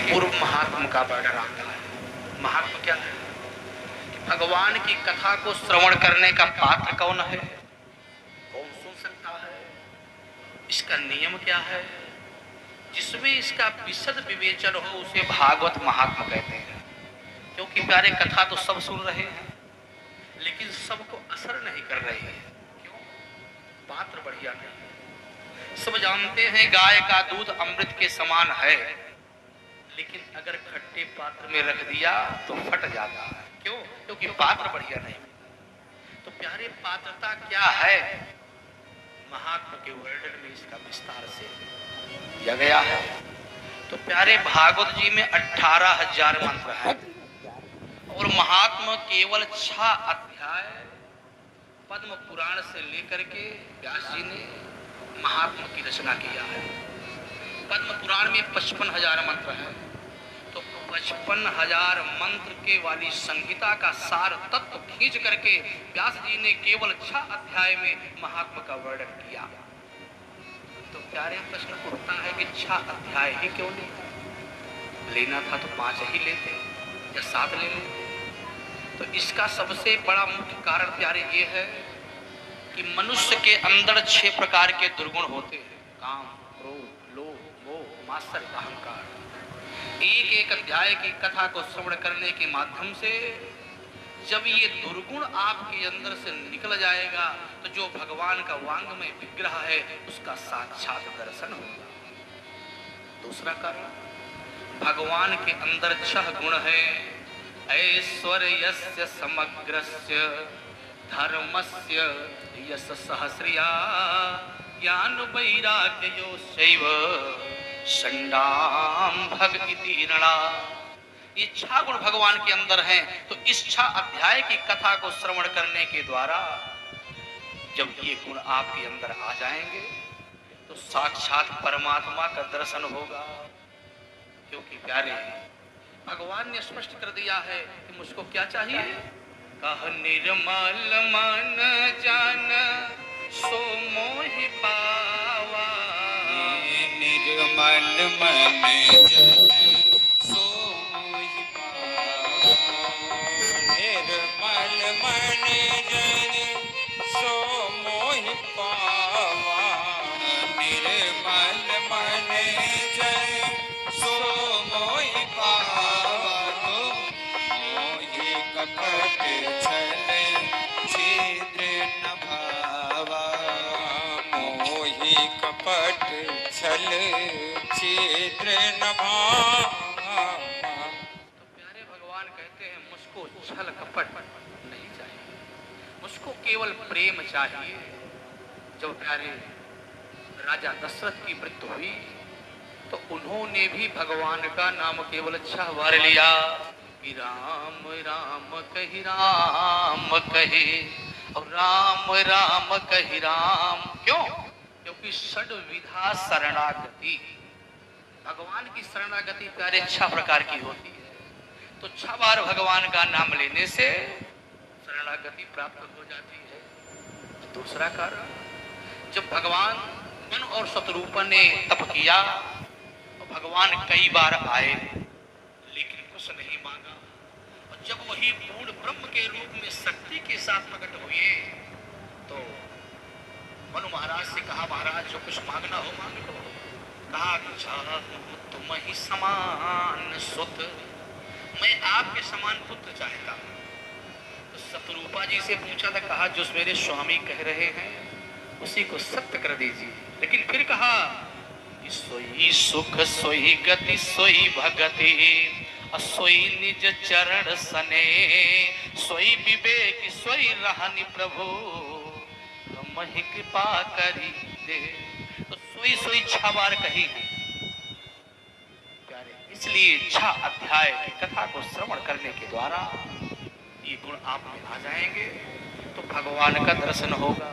पूर्व महात्मा का वर्णन आता है। महात्मा क्या है? भगवान की कथा को श्रवण करने का पात्र कौन है, कौन सुन सकता है, इसका नियम क्या है, जिसमें इसका विशद विवेचन हो उसे भागवत महात्मा कहते हैं। क्योंकि प्यारे कथा तो सब सुन रहे हैं लेकिन सबको असर नहीं कर रही है। क्यों? पात्र बढ़िया नहीं। सब जानते हैं गाय का दूध अमृत के समान है, लेकिन अगर खट्टे पात्र में रख दिया तो फट जाता है। क्यों? क्योंकि पात्र बढ़िया नहीं। तो प्यारे पात्रता क्या है, महात्मा के वर्णन में इसका विस्तार से दिया गया है। तो प्यारे भागवत जी में 18,000 मंत्र हैं और महात्मा केवल 6 अध्याय पद्म पुराण से लेकर के व्यास जी ने महात्मा की रचना किया है। पद्म पुराण में 55,000 मंत्र हैं, तो 55,000 मंत्र के वाली संहिता का सार तत्व खींच करके व्यास जी ने केवल 6 अध्याय में महात्मा का वर्णन किया। तो प्यारे प्रश्न उठता है कि 6 अध्याय ही क्यों लेना था, तो 5 ही लेते या 7 ले लेते। तो इसका सबसे बड़ा मुख्य कारण प्यारे ये है कि मनुष्य के अंदर 6 प्रकार के दुर्गुण होते हैं: काम, क्रोध, लोभ, मोह, मात्सर्य, अहंकार। एक अध्याय की कथा को श्रवण करने के माध्यम से जब ये दुर्गुण आपके अंदर से निकल जाएगा तो जो भगवान का वांग में विग्रह है उसका साक्षात दर्शन होगा। दूसरा कारण, भगवान के अंदर 6 गुण है: ऐश्वर्यस्य समग्रस्य, धर्मस्य यश सहस्रिया, ज्ञान वैराग्योश्चैव षण्डां भग इति रणा। ये 6 गुण भगवान के अंदर हैं। तो इस 6 अध्याय की कथा को श्रवण करने के द्वारा जब ये गुण आपके अंदर आ जाएंगे तो साक्षात परमात्मा का दर्शन होगा। क्योंकि प्यारे भगवान ने स्पष्ट कर दिया है कि मुझको क्या चाहिए। कह निर्मल मन जान सो मोहि पावा, निर्मल मन जन सो मोहि पावा, निर्मल मन जन सो मोहि पावा, निर्मल मन जन सो मोहि पावा, मोहि कपट छल छिद्र न भावा, मोहि कपट छल छिद्र न भावा। तो प्यारे भगवान कहते हैं मुझको छल कपट नहीं चाहिए, मुझको केवल प्रेम चाहिए। जब प्यारे राजा दशरथ की मृत्यु हुई तो उन्होंने भी भगवान का नाम केवल 6 बार लिया कि राम राम कहि राम कहे और राम राम कहि राम। क्यों? क्योंकि षड्विधा शरणागति, भगवान की शरणागति प्यारे 6 प्रकार की होती है। तो 6 बार भगवान का नाम लेने से शरणागति प्राप्त हो जाती है। दूसरा कारण, जब भगवान मन और शत्रुपन ने तप किया और भगवान कई बार आए लेकिन कुछ नहीं मांगा, और जब वही पूर्ण ब्रह्म के रूप में शक्ति के साथ प्रकट हुए तो मनु महाराज से कहा, महाराज जो कुछ मांगना हो मांग लो। कहा, तुम ही समान सुत, मैं आपके समान पुत्र चाहता हूँ। तो शत्रुपा जी से पूछा था, कहा जो मेरे स्वामी कह रहे हैं उसी को सत्य कर दीजिए। लेकिन फिर कहा कि सोई सुख सोई गति सोई भगति, सोई निज चरण सने, सोई विवेक सोई रहनि प्रभु, महि कृपा करी दे। तो सोई सोई 6 बार कही है प्यारे। इसलिए 6 अध्याय की कथा को श्रवण करने के द्वारा ये गुण आप में आ जाएंगे तो भगवान का दर्शन होगा।